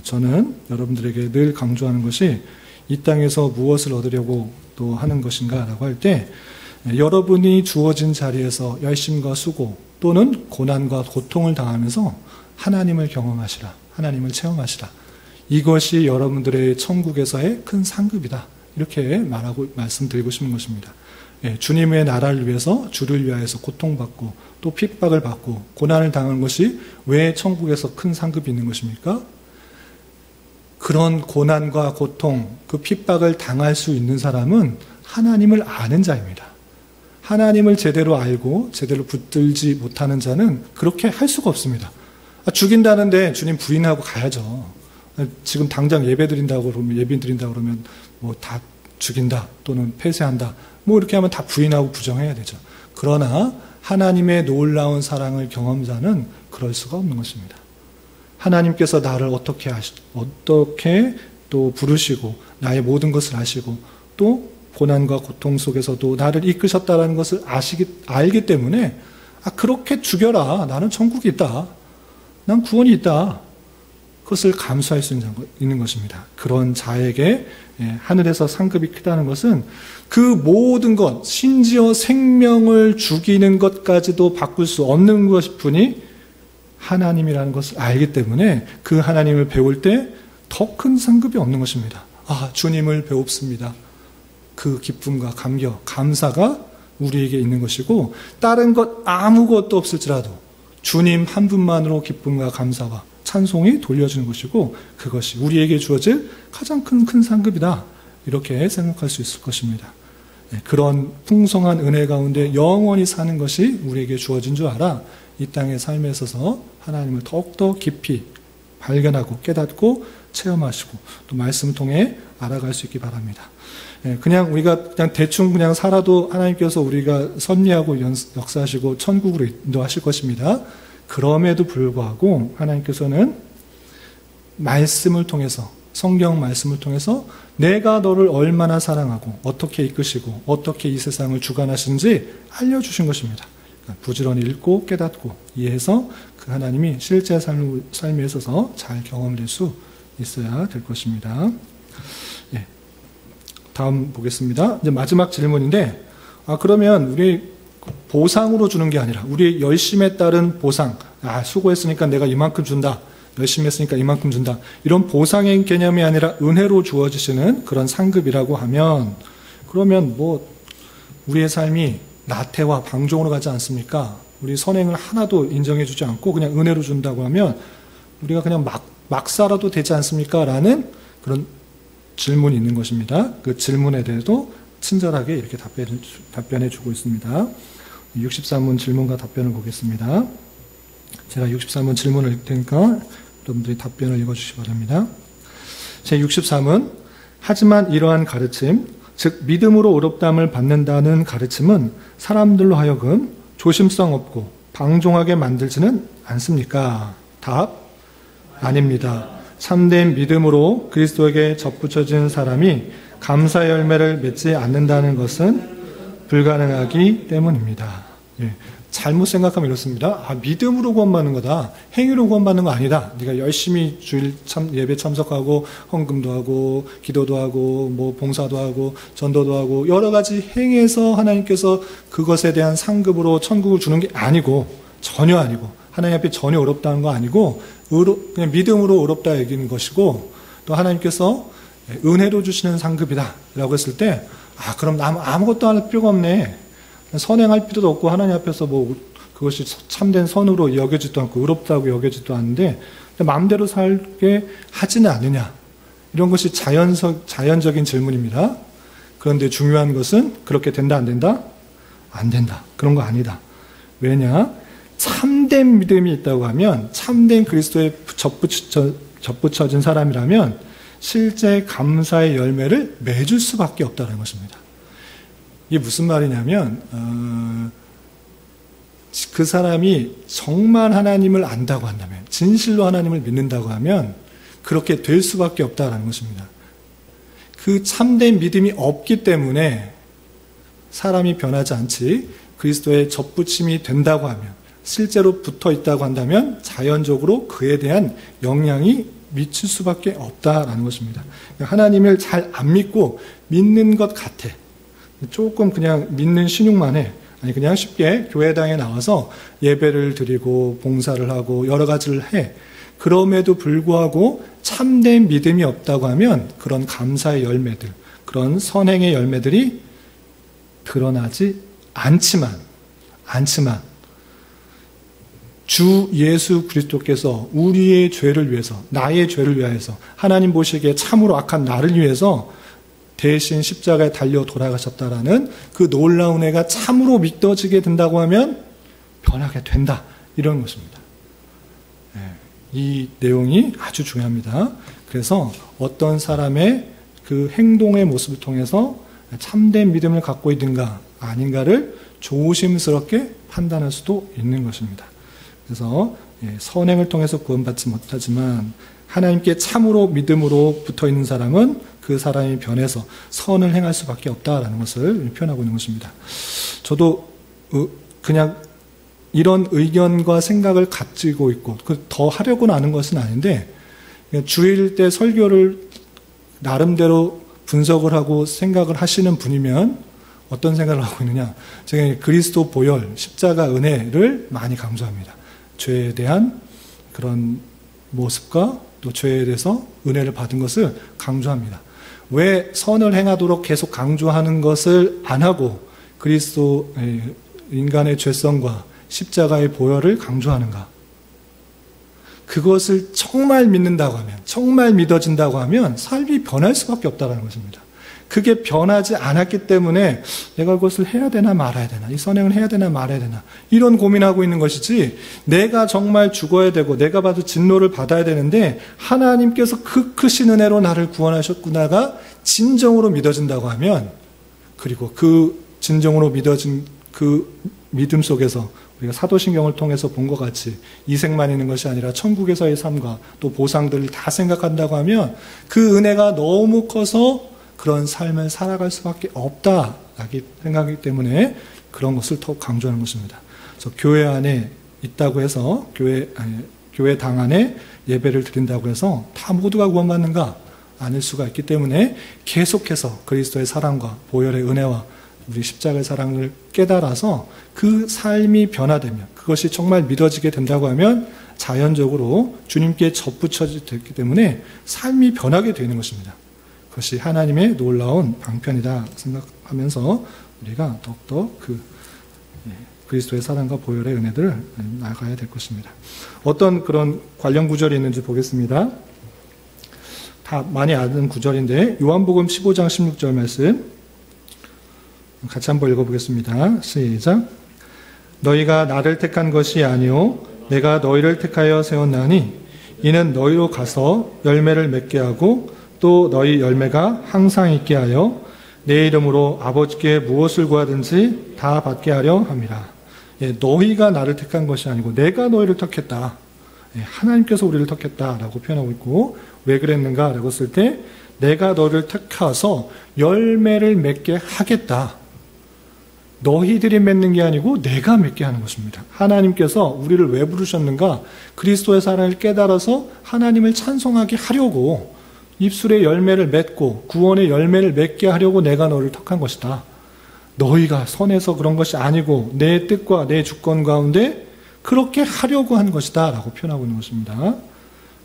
저는 여러분들에게 늘 강조하는 것이, 이 땅에서 무엇을 얻으려고 또 하는 것인가 라고 할 때, 여러분이 주어진 자리에서 열심과 수고 또는 고난과 고통을 당하면서 하나님을 경험하시라, 하나님을 체험하시라. 이것이 여러분들의 천국에서의 큰 상급이다. 이렇게 말씀드리고 싶은 것입니다. 주님의 나라를 위해서, 주를 위하여서 고통받고 또 핍박을 받고 고난을 당하는 것이 왜 천국에서 큰 상급이 있는 것입니까? 그런 고난과 고통, 그 핍박을 당할 수 있는 사람은 하나님을 아는 자입니다. 하나님을 제대로 알고 제대로 붙들지 못하는 자는 그렇게 할 수가 없습니다. 죽인다는데 주님 부인하고 가야죠. 지금 당장 예배 드린다고 그러면 뭐 다 죽인다 또는 폐쇄한다, 뭐 이렇게 하면 다 부인하고 부정해야 되죠. 그러나 하나님의 놀라운 사랑을 경험자는 그럴 수가 없는 것입니다. 하나님께서 나를 어떻게 또 부르시고 나의 모든 것을 아시고 또 고난과 고통 속에서도 나를 이끄셨다는 것을 알기 때문에 그렇게 죽여라, 나는 천국이 있다, 난 구원이 있다, 그것을 감수할 수 있는 것입니다. 그런 자에게 하늘에서 상급이 크다는 것은 그 모든 것, 심지어 생명을 죽이는 것까지도 바꿀 수 없는 분이 하나님이라는 것을 알기 때문에 그 하나님을 배울 때 더 큰 상급이 없는 것입니다. 아, 주님을 배웁습니다. 그 기쁨과 감격, 감사가 우리에게 있는 것이고 다른 것 아무것도 없을지라도 주님 한 분만으로 기쁨과 감사와 찬송이 돌려주는 것이고 그것이 우리에게 주어질 가장 큰 상급이다. 이렇게 생각할 수 있을 것입니다. 그런 풍성한 은혜 가운데 영원히 사는 것이 우리에게 주어진 줄 알아 이 땅의 삶에 있어서 하나님을 더욱더 깊이 발견하고 깨닫고 체험하시고 또 말씀을 통해 알아갈 수 있기 바랍니다. 그냥 우리가 그냥 대충 그냥 살아도 하나님께서 우리가 섭리하고 역사하시고 천국으로 인도하실 것입니다. 그럼에도 불구하고 하나님께서는 말씀을 통해서 성경 말씀을 통해서 내가 너를 얼마나 사랑하고 어떻게 이끄시고 어떻게 이 세상을 주관하시는지 알려주신 것입니다. 부지런히 읽고 깨닫고 이해해서 그 하나님이 실제 삶에 있어서 잘 경험될 수 있어야 될 것입니다. 다음 보겠습니다. 이제 마지막 질문인데, 그러면 우리 보상으로 주는 게 아니라 우리 열심에 따른 보상, 수고했으니까 내가 이만큼 준다, 열심히 했으니까 이만큼 준다, 이런 보상의 개념이 아니라 은혜로 주어지시는 그런 상급이라고 하면, 그러면 뭐 우리의 삶이 나태와 방종으로 가지 않습니까? 우리 선행을 하나도 인정해 주지 않고 그냥 은혜로 준다고 하면 우리가 그냥 막 살아도 되지 않습니까? 라는 그런 질문이 있는 것입니다. 그 질문에 대해서도 친절하게 이렇게 답변해 주고 있습니다. 63문 질문과 답변을 보겠습니다. 제가 63문 질문을 읽을 테니까 여러분들이 답변을 읽어주시기 바랍니다. 제63은 하지만 이러한 가르침, 즉 믿음으로 의롭다함을 받는다는 가르침은 사람들로 하여금 조심성 없고 방종하게 만들지는 않습니까? 답, 아닙니다. 참된 믿음으로 그리스도에게 접붙여진 사람이 감사의 열매를 맺지 않는다는 것은 불가능하기 때문입니다. 잘못 생각하면 이렇습니다. 믿음으로 구원받는 거다. 행위로 구원받는 거 아니다. 네가 열심히 주일 예배 참석하고 헌금도 하고 기도도 하고 뭐 봉사도 하고 전도도 하고 여러 가지 행해서 하나님께서 그것에 대한 상급으로 천국을 주는 게 아니고 전혀 아니고 하나님 앞에 전혀 어렵다는 거 아니고 그냥 믿음으로 어렵다 여기는 것이고 또 하나님께서 은혜로 주시는 상급이다 라고 했을 때 그럼 아무것도 할 필요가 없네. 선행할 필요도 없고 하나님 앞에서 뭐 그것이 참된 선으로 여겨지도 않고 의롭다고 여겨지도 않는데 마음대로 살게 하지는 않느냐. 이런 것이 자연적인 질문입니다. 그런데 중요한 것은 그렇게 된다 안 된다? 안 된다. 그런 거 아니다. 왜냐? 참된 믿음이 있다고 하면 참된 그리스도에 접붙여진 사람이라면 실제 감사의 열매를 맺을 수밖에 없다는 것입니다. 이게 무슨 말이냐면 그 사람이 정말 하나님을 안다고 한다면 진실로 하나님을 믿는다고 하면 그렇게 될 수밖에 없다는 것입니다. 그 참된 믿음이 없기 때문에 사람이 변하지 않지 그리스도의 접붙임이 된다고 하면 실제로 붙어 있다고 한다면 자연적으로 그에 대한 영향이 미칠 수밖에 없다라는 것입니다. 하나님을 잘 안 믿고 믿는 것 같아. 조금 그냥 믿는 신용만 해. 아니 그냥 쉽게 교회당에 나와서 예배를 드리고 봉사를 하고 여러 가지를 해. 그럼에도 불구하고 참된 믿음이 없다고 하면 그런 감사의 열매들, 그런 선행의 열매들이 드러나지 않지만 주 예수 그리스도께서 우리의 죄를 위해서, 나의 죄를 위하여서 하나님 보시기에 참으로 악한 나를 위해서 대신 십자가에 달려 돌아가셨다라는 그 놀라운 애가 참으로 믿어지게 된다고 하면 변하게 된다. 이런 것입니다. 이 내용이 아주 중요합니다. 그래서 어떤 사람의 그 행동의 모습을 통해서 참된 믿음을 갖고 있는가 아닌가를 조심스럽게 판단할 수도 있는 것입니다. 그래서 선행을 통해서 구원받지 못하지만 하나님께 참으로 믿음으로 붙어있는 사람은 그 사람이 변해서 선을 행할 수밖에 없다라는 것을 표현하고 있는 것입니다. 저도 그냥 이런 의견과 생각을 가지고 있고 더 하려고 하는 것은 아닌데 주일 때 설교를 나름대로 분석을 하고 생각을 하시는 분이면 어떤 생각을 하고 있느냐? 제가 그리스도 보혈, 십자가 은혜를 많이 강조합니다. 죄에 대한 그런 모습과 또 죄에 대해서 은혜를 받은 것을 강조합니다. 왜 선을 행하도록 계속 강조하는 것을 안 하고 그리스도 인간의 죄성과 십자가의 보혈을 강조하는가? 그것을 정말 믿는다고 하면, 정말 믿어진다고 하면 삶이 변할 수밖에 없다는 것입니다. 그게 변하지 않았기 때문에 내가 그것을 해야 되나 말아야 되나, 이 선행을 해야 되나 말아야 되나, 이런 고민하고 있는 것이지, 내가 정말 죽어야 되고 내가 봐도 진노를 받아야 되는데 하나님께서 그 크신 은혜로 나를 구원하셨구나가 진정으로 믿어진다고 하면, 그리고 그 진정으로 믿어진 그 믿음 속에서 우리가 사도신경을 통해서 본 것 같이 이생만 있는 것이 아니라 천국에서의 삶과 또 보상들을 다 생각한다고 하면 그 은혜가 너무 커서 그런 삶을 살아갈 수밖에 없다 생각하기 때문에 그런 것을 더욱 강조하는 것입니다. 그래서 교회 안에 있다고 해서 교회 당 안에 예배를 드린다고 해서 다 모두가 구원받는가? 아닐 수가 있기 때문에 계속해서 그리스도의 사랑과 보혈의 은혜와 우리 십자가의 사랑을 깨달아서 그 삶이 변화되면, 그것이 정말 믿어지게 된다고 하면 자연적으로 주님께 접붙여지기 때문에 삶이 변하게 되는 것입니다. 그것이 하나님의 놀라운 방편이다 생각하면서 우리가 더욱더 그리스도의 사랑과 보혈의 은혜들을 나가야 될 것입니다. 어떤 그런 관련 구절이 있는지 보겠습니다. 다 많이 아는 구절인데 요한복음 15장 16절 말씀 같이 한번 읽어보겠습니다. 시작. 너희가 나를 택한 것이 아니요 내가 너희를 택하여 세웠나니 이는 너희로 가서 열매를 맺게 하고 또 너희 열매가 항상 있게 하여 내 이름으로 아버지께 무엇을 구하든지 다 받게 하려 함이라. 너희가 나를 택한 것이 아니고 내가 너희를 택했다. 하나님께서 우리를 택했다라고 표현하고 있고, 왜 그랬는가 라고 했을 때 내가 너를 택해서 열매를 맺게 하겠다. 너희들이 맺는 게 아니고 내가 맺게 하는 것입니다. 하나님께서 우리를 왜 부르셨는가? 그리스도의 사랑을 깨달아서 하나님을 찬송하게 하려고, 입술의 열매를 맺고 구원의 열매를 맺게 하려고 내가 너를 택한 것이다. 너희가 선해서 그런 것이 아니고 내 뜻과 내 주권 가운데 그렇게 하려고 한 것이다 라고 표현하고 있는 것입니다.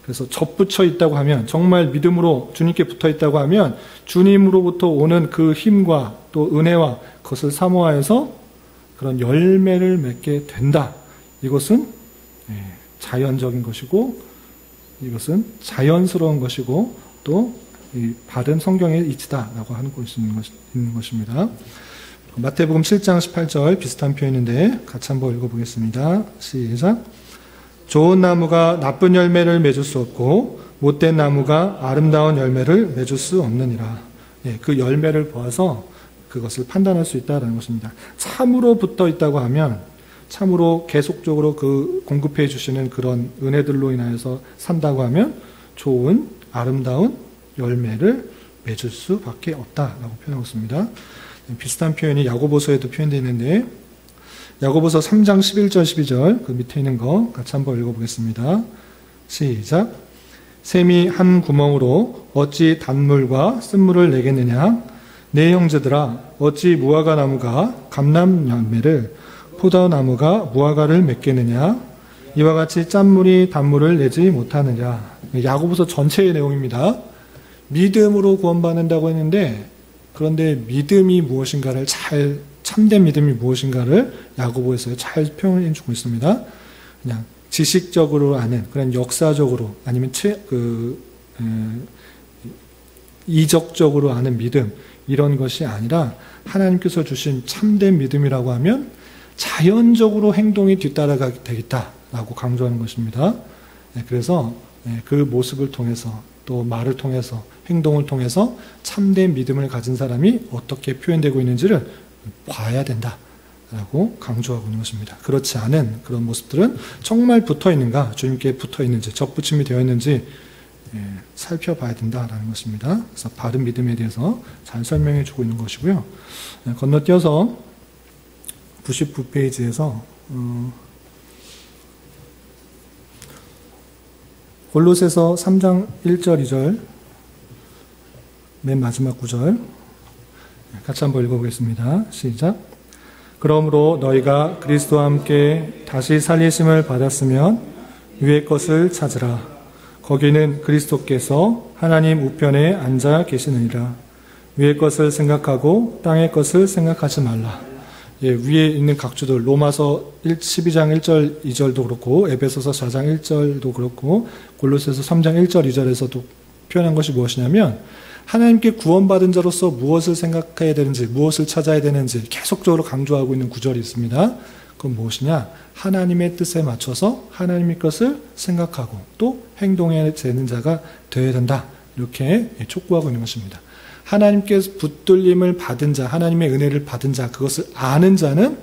그래서 접붙여 있다고 하면, 정말 믿음으로 주님께 붙어 있다고 하면 주님으로부터 오는 그 힘과 또 은혜와 그것을 사모하여서 그런 열매를 맺게 된다. 이것은 자연적인 것이고, 이것은 자연스러운 것이고, 또 바른 성경의 이치다라고 하는 것이 있는 것입니다. 마태복음 7장 18절 비슷한 표현인데 같이 한번 읽어보겠습니다. 시작. 좋은 나무가 나쁜 열매를 맺을 수 없고 못된 나무가 아름다운 열매를 맺을 수 없느니라. 그 열매를 보아서 그것을 판단할 수 있다는 것입니다. 참으로 붙어 있다고 하면, 참으로 계속적으로 그 공급해 주시는 그런 은혜들로 인하여서 산다고 하면 좋은 아름다운 열매를 맺을 수밖에 없다라고 표현하고 있습니다. 비슷한 표현이 야고보서에도 표현되어 있는데, 야고보서 3장 11절 12절 그 밑에 있는 거 같이 한번 읽어보겠습니다. 시작. 샘이 한 구멍으로 어찌 단물과 쓴물을 내겠느냐? 내 형제들아, 어찌 무화과 나무가 감람 열매를, 포도나무가 무화과를 맺겠느냐? 이와 같이 짠물이 단물을 내지 못하느냐? 야고보서 전체의 내용입니다. 믿음으로 구원받는다고 했는데, 그런데 믿음이 무엇인가를 참된 믿음이 무엇인가를 야고보에서 잘 표현해 주고 있습니다. 그냥 지식적으로 아는, 그런 역사적으로 아니면 이적적으로 아는 믿음, 이런 것이 아니라 하나님께서 주신 참된 믿음이라고 하면 자연적으로 행동이 뒤따라가게 되겠다라고 강조하는 것입니다. 그래서 그 모습을 통해서, 또 말을 통해서, 행동을 통해서 참된 믿음을 가진 사람이 어떻게 표현되고 있는지를 봐야 된다라고 강조하고 있는 것입니다. 그렇지 않은 그런 모습들은 정말 붙어 있는가, 주님께 붙어 있는지, 접붙임이 되어 있는지 살펴봐야 된다라는 것입니다. 그래서 바른 믿음에 대해서 잘 설명해 주고 있는 것이고요. 건너뛰어서 99페이지에서 골로새서 3장 1절 2절 맨 마지막 구절 같이 한번 읽어보겠습니다. 시작. 그러므로 너희가 그리스도와 함께 다시 살리심을 받았으면 위의 것을 찾으라. 거기는 그리스도께서 하나님 우편에 앉아 계시느니라. 위의 것을 생각하고 땅의 것을 생각하지 말라. 위에 있는 각주들 로마서 12장 1절 2절도 그렇고 에베소서 4장 1절도 그렇고 골로새서 3장 1절 2절에서도 표현한 것이 무엇이냐면 하나님께 구원받은 자로서 무엇을 생각해야 되는지 무엇을 찾아야 되는지 계속적으로 강조하고 있는 구절이 있습니다. 그건 무엇이냐? 하나님의 뜻에 맞춰서 하나님의 것을 생각하고 또 행동해야 되는 자가 되어야 된다. 이렇게 촉구하고 있는 것입니다. 하나님께서 붙들림을 받은 자, 하나님의 은혜를 받은 자, 그것을 아는 자는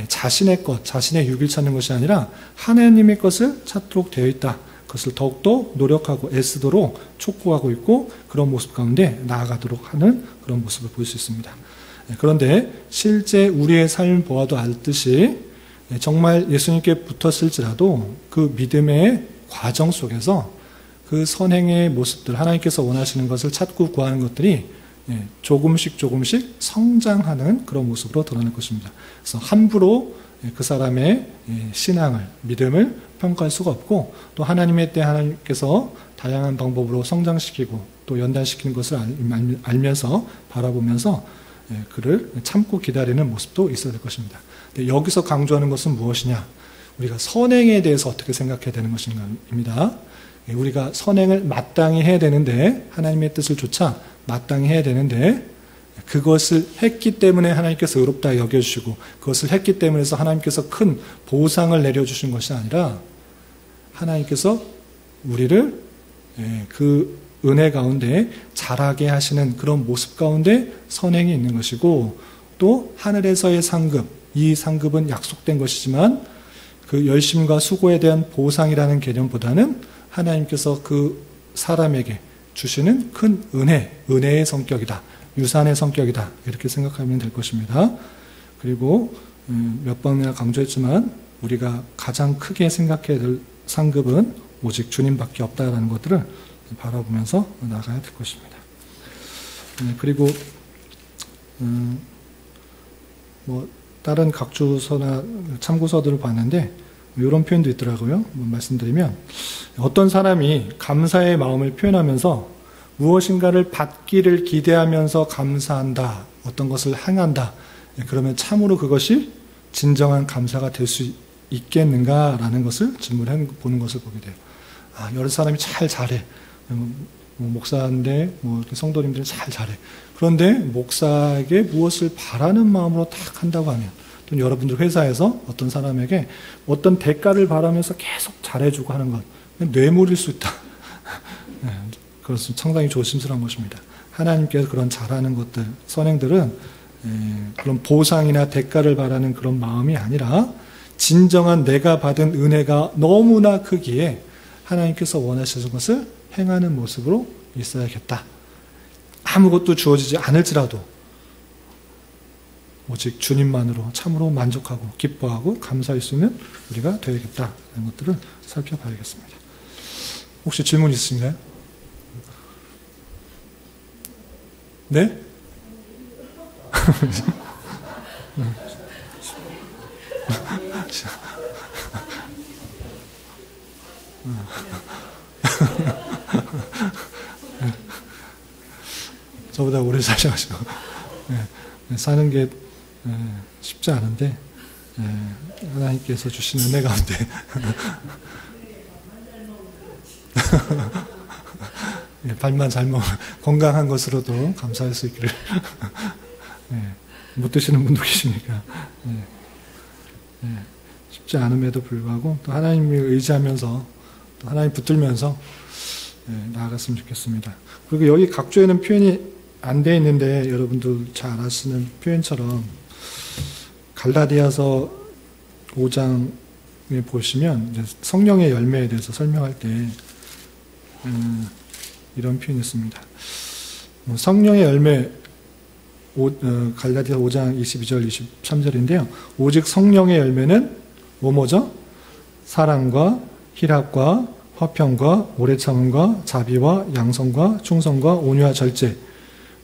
자신의 것, 자신의 유익을 찾는 것이 아니라 하나님의 것을 찾도록 되어 있다. 그것을 더욱더 노력하고 애쓰도록 촉구하고 있고 그런 모습 가운데 나아가도록 하는 그런 모습을 볼 수 있습니다. 그런데 실제 우리의 삶을 보아도 알듯이 정말 예수님께 붙었을지라도 그 믿음의 과정 속에서 그 선행의 모습들, 하나님께서 원하시는 것을 찾고 구하는 것들이 조금씩 성장하는 그런 모습으로 드러날 것입니다. 그래서 함부로 그 사람의 신앙을, 믿음을 평가할 수가 없고 또 하나님에 대해 하나님께서 다양한 방법으로 성장시키고 또 연단시키는 것을 알면서 바라보면서 그를 참고 기다리는 모습도 있어야 될 것입니다. 근데 여기서 강조하는 것은 무엇이냐? 우리가 선행에 대해서 어떻게 생각해야 되는 것인가입니다. 우리가 선행을 마땅히 해야 되는데 하나님의 뜻을 좇아 마땅히 해야 되는데 그것을 했기 때문에 하나님께서 의롭다 여겨주시고 그것을 했기 때문에 해서 하나님께서 큰 보상을 내려주신 것이 아니라 하나님께서 우리를 그 은혜 가운데 자라게 하시는 그런 모습 가운데 선행이 있는 것이고 또 하늘에서의 상급, 이 상급은 약속된 것이지만 그 열심과 수고에 대한 보상이라는 개념보다는 하나님께서 그 사람에게 주시는 큰 은혜의 성격이다. 유산의 성격이다. 이렇게 생각하면 될 것입니다. 그리고 몇 번이나 강조했지만 우리가 가장 크게 생각해야 될 상급은 오직 주님밖에 없다라는 것들을 바라보면서 나가야 될 것입니다. 그리고 다른 각주서나 참고서들을 봤는데 이런 표현도 있더라고요. 말씀드리면 어떤 사람이 감사의 마음을 표현하면서 무엇인가를 받기를 기대하면서 감사한다. 어떤 것을 행한다. 그러면 참으로 그것이 진정한 감사가 될 수 있겠는가라는 것을 질문해 보는 것을 보게 돼요. 여러 사람이 잘해. 목사인데 성도님들이 잘해. 그런데 목사에게 무엇을 바라는 마음으로 딱 한다고 하면 또 여러분들 회사에서 어떤 사람에게 어떤 대가를 바라면서 계속 잘해주고 하는 것 뇌물일 수 있다. 그것은 상당히 조심스러운 것입니다. 하나님께서 그런 잘하는 것들, 선행들은 그런 보상이나 대가를 바라는 그런 마음이 아니라 진정한 내가 받은 은혜가 너무나 크기에 하나님께서 원하시는 것을 행하는 모습으로 있어야겠다. 아무것도 주어지지 않을지라도 오직 주님만으로 참으로 만족하고 기뻐하고 감사할 수 있는 우리가 되어야겠다는 것들을 살펴봐야겠습니다. 혹시 질문 있으신가요? 네? 저보다 오래 사셔가지고 사는 게 쉽지 않은데 하나님께서 주신 은혜 가운데 발만 잘 먹으면 건강한 것으로도 감사할 수 있기를 못 드시는 분도 계시니까 쉽지 않음에도 불구하고 또 하나님을 의지하면서 또 하나님 붙들면서 나아갔으면 좋겠습니다. 그리고 여기 각주에는 표현이 안 돼 있는데 여러분들 잘 아시는 표현처럼 갈라디아서 5장에 보시면 이제 성령의 열매에 대해서 설명할 때 이런 표현이 있습니다. 성령의 열매 갈라디아 5장 22절 23절인데요. 오직 성령의 열매는 뭐죠? 사랑과 희락과 화평과 오래 참음과 자비와 양성과 충성과 온유와 절제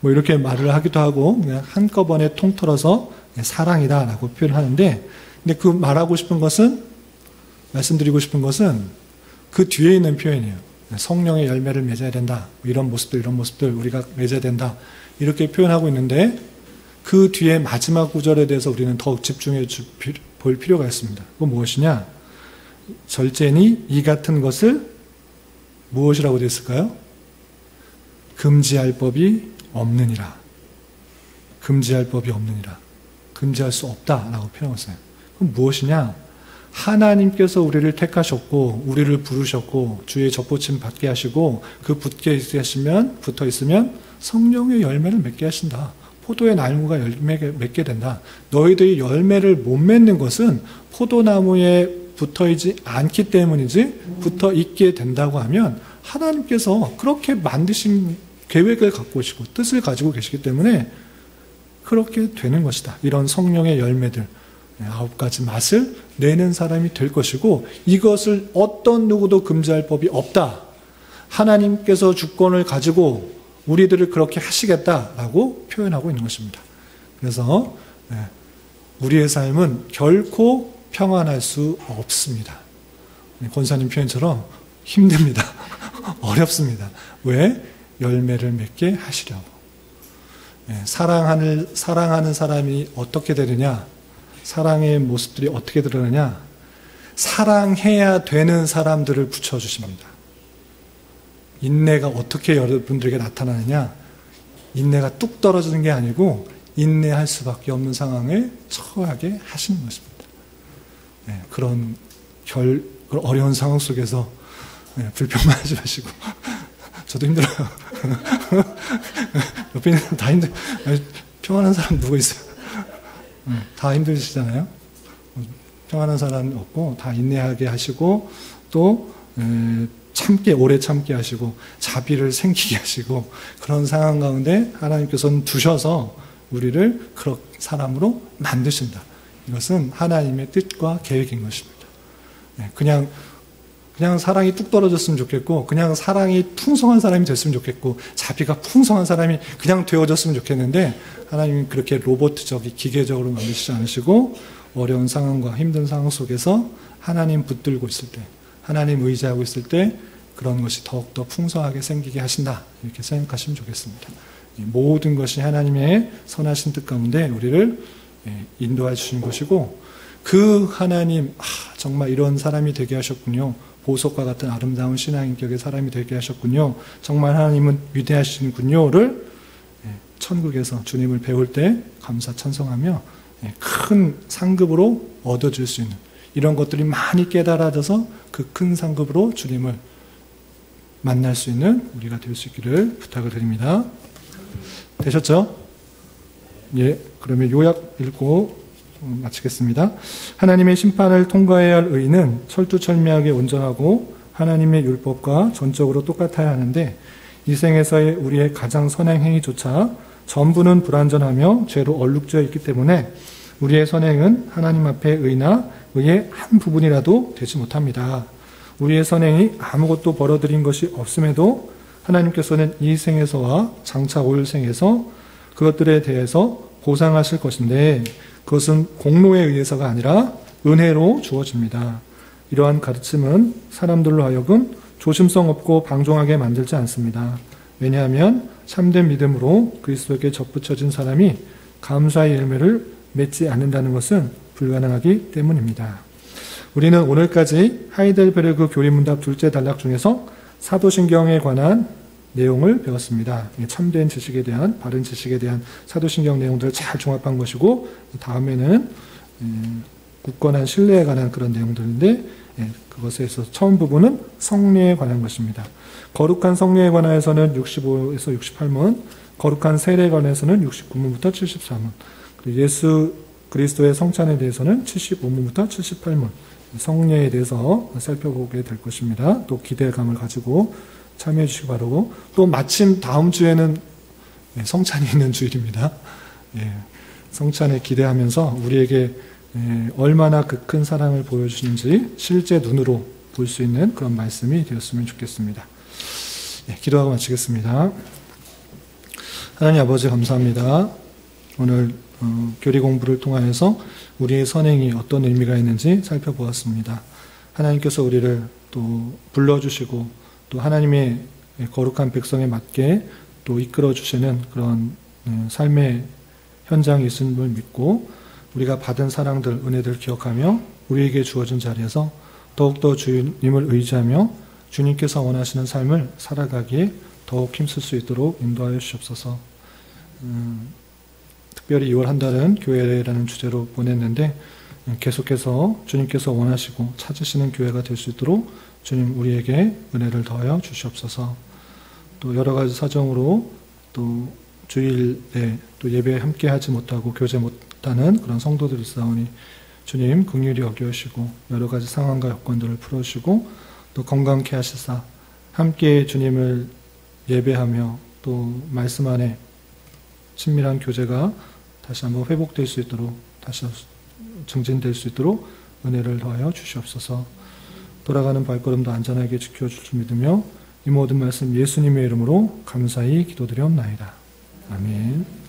뭐 이렇게 말을 하기도 하고 그냥 한꺼번에 통틀어서 사랑이다라고 표현하는데, 근데 그 말하고 싶은 것은, 말씀드리고 싶은 것은 그 뒤에 있는 표현이에요. 성령의 열매를 맺어야 된다. 이런 모습들 우리가 맺어야 된다. 이렇게 표현하고 있는데, 그 뒤에 마지막 구절에 대해서 우리는 더욱 집중해 볼 필요가 있습니다. 그건 무엇이냐? 절제니 이 같은 것을 무엇이라고 되어 있을까요? 금지할 법이 없느니라. 금지할 법이 없느니라. 금지할 수 없다라고 표현했어요. 그럼 무엇이냐? 하나님께서 우리를 택하셨고 우리를 부르셨고 주의 접붙임 받게 하시고 그 붙어 있으면 성령의 열매를 맺게 하신다. 포도의 나무가 열매를 맺게 된다. 너희들이 열매를 못 맺는 것은 포도나무에 붙어 있지 않기 때문이지, 붙어 있게 된다고 하면 하나님께서 그렇게 만드신 계획을 갖고 오시고 뜻을 가지고 계시기 때문에 그렇게 되는 것이다. 이런 성령의 열매들 9가지 맛을 내는 사람이 될 것이고, 이것을 어떤 누구도 금지할 법이 없다. 하나님께서 주권을 가지고 우리들을 그렇게 하시겠다라고 표현하고 있는 것입니다. 그래서 우리의 삶은 결코 평안할 수 없습니다. 권사님 표현처럼 힘듭니다. 어렵습니다. 왜? 열매를 맺게 하시려고. 사랑하는 사람이 어떻게 되느냐? 사랑의 모습들이 어떻게 드러나냐? 사랑해야 되는 사람들을 붙여주십니다. 인내가 어떻게 여러분들에게 나타나느냐? 인내가 뚝 떨어지는 게 아니고 인내할 수밖에 없는 상황에 처하게 하시는 것입니다. 그런 어려운 상황 속에서 불평만 하지 마시고 저도 힘들어요. 옆에 있는 사람 다 평안한 사람 누구 있어요? 다 힘드시잖아요. 평안한 사람 없고 다 인내하게 하시고 또 오래 참게 하시고 자비를 생기게 하시고, 그런 상황 가운데 하나님께서는 두셔서 우리를 그런 사람으로 만드신다. 이것은 하나님의 뜻과 계획인 것입니다. 그냥 사랑이 뚝 떨어졌으면 좋겠고, 그냥 사랑이 풍성한 사람이 됐으면 좋겠고, 자비가 풍성한 사람이 그냥 되어졌으면 좋겠는데, 하나님은 그렇게 로봇적이 기계적으로 만드시지 않으시고 어려운 상황과 힘든 상황 속에서 하나님 붙들고 있을 때, 하나님 의지하고 있을 때 그런 것이 더욱더 풍성하게 생기게 하신다. 이렇게 생각하시면 좋겠습니다. 모든 것이 하나님의 선하신 뜻 가운데 우리를 인도해 주신 것이고, 그 하나님, 정말 이런 사람이 되게 하셨군요. 보석과 같은 아름다운 신앙인격의 사람이 되게 하셨군요. 정말 하나님은 위대하시군요를 천국에서 주님을 배울 때 감사 찬송하며 큰 상급으로 얻어줄 수 있는, 이런 것들이 많이 깨달아져서 그 큰 상급으로 주님을 만날 수 있는 우리가 될 수 있기를 부탁을 드립니다. 되셨죠? 그러면 요약 읽고 마치겠습니다. 하나님의 심판을 통과해야 할 의인은 철두철미하게 온전하고 하나님의 율법과 전적으로 똑같아야 하는데, 이 생에서의 우리의 가장 선행 행위조차 전부는 불완전하며 죄로 얼룩져 있기 때문에 우리의 선행은 하나님 앞에 의나 의의 한 부분이라도 되지 못합니다. 우리의 선행이 아무것도 벌어들인 것이 없음에도 하나님께서는 이 생에서와 장차 올 생에서 그것들에 대해서 보상하실 것인데, 그것은 공로에 의해서가 아니라 은혜로 주어집니다. 이러한 가르침은 사람들로 하여금 조심성 없고 방종하게 만들지 않습니다. 왜냐하면 참된 믿음으로 그리스도에게 접붙여진 사람이 감사의 열매를 맺지 않는다는 것은 불가능하기 때문입니다. 우리는 오늘까지 하이델베르그 교리문답 둘째 단락 중에서 사도신경에 관한 내용을 배웠습니다. 참된 지식에 대한, 바른 지식에 대한 사도신경 내용들을 잘 종합한 것이고, 다음에는 굳건한 신뢰에 관한 그런 내용들인데, 그것에서 처음 부분은 성례에 관한 것입니다. 거룩한 성례에 관해서는 65에서 68문, 거룩한 세례에 관해서는 69문부터 74문, 그리고 예수 그리스도의 성찬에 대해서는 75문부터 78문, 성례에 대해서 살펴보게 될 것입니다. 또 기대감을 가지고 참여해 주시기 바라고, 또 마침 다음 주에는 성찬이 있는 주일입니다. 성찬에 기대하면서 우리에게 얼마나 그 큰 사랑을 보여주시는지 실제 눈으로 볼 수 있는 그런 말씀이 되었으면 좋겠습니다. 기도하고 마치겠습니다. 하나님 아버지 감사합니다. 오늘 교리 공부를 통하여서 우리의 선행이 어떤 의미가 있는지 살펴보았습니다. 하나님께서 우리를 또 불러주시고 또 하나님의 거룩한 백성에 맞게 또 이끌어주시는 그런 삶의 현장이 있음을 믿고 우리가 받은 사랑들, 은혜들 기억하며 우리에게 주어진 자리에서 더욱더 주님을 의지하며 주님께서 원하시는 삶을 살아가기에 더욱 힘쓸 수 있도록 인도하여 주시옵소서. 특별히 2월 한 달은 교회라는 주제로 보냈는데 계속해서 주님께서 원하시고 찾으시는 교회가 될 수 있도록 주님 우리에게 은혜를 더하여 주시옵소서. 또 여러 가지 사정으로 또 주일에 또 예배에 함께 하지 못하고 교제 못하는 그런 성도들이 있사오니 주님 긍휼히 여겨주시고 여러 가지 상황과 여건들을 풀어주시고 또 건강케 하시사 함께 주님을 예배하며 또 말씀 안에 친밀한 교제가 다시 한번 회복될 수 있도록 다시 증진될 수 있도록 은혜를 더하여 주시옵소서. 돌아가는 발걸음도 안전하게 지켜줄 줄 믿으며 이 모든 말씀 예수님의 이름으로 감사히 기도드렸나이다. 아멘.